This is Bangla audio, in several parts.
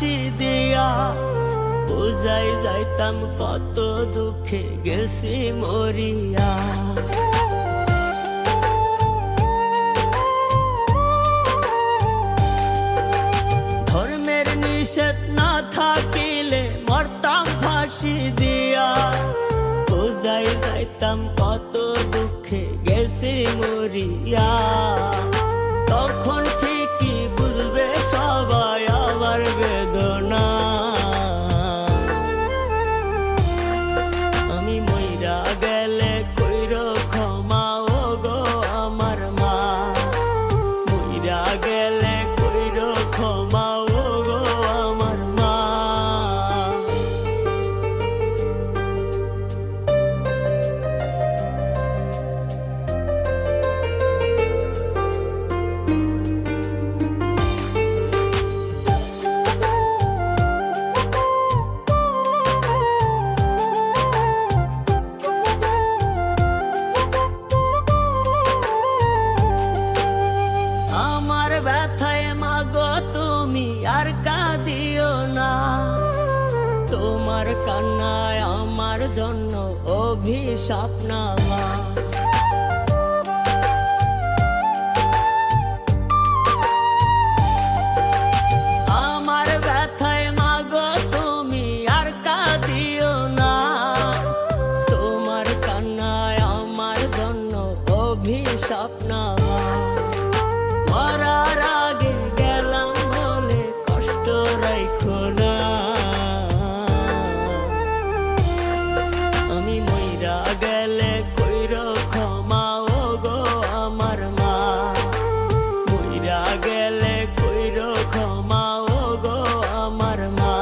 ফাঁসি দিয়া বুঝাই যাইতাম কত দুঃখে গেছি মরিয়া। ধর্মের নিষেধ না থাকিলে মরতাম ফাঁসি দিয়া বুঝাই যাইতাম কত দুঃখে গেছি মরিয়া। তখন ঠিকই বুঝবে সবাই আমার বেদনা। আমি মইরা গেলে কইরো ক্ষমা ও গো আমার মা। মইরা গেলে কইরো ক্ষমা ও গো আমার মা। ব্যথায় মাগো তুমি আর কাঁদিও না। তোমার কান্নায় আমার জন্য অভিশাপ না মা। আমার ব্যথায় মাগো তুমি আর কাঁদিও না। তোমার কান্নায় আমার জন্য অভিশাপ না মা। মরার আগে গেলাম বলে কষ্ট রাইখো না। আমি মইরা গেলে কইরো ক্ষমা ও গো আমার মা। মইরা গেলে কইরো ক্ষমা ও গো আমার মা।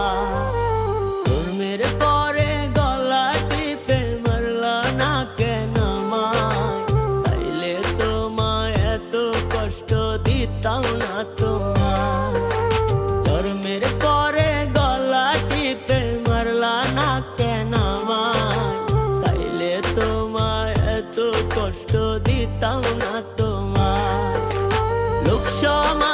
ধর্মের পরে গলা টিপে মারলা না কেন মায়? তাইলে তোমায় এত কষ্ট দিতাম না তোমার। ধর্মের পরে গলা টিপে মারলা না কেন আমায়? তাইলে তোমায় এত কষ্ট দিতাম না তোমার। লোক সমাজ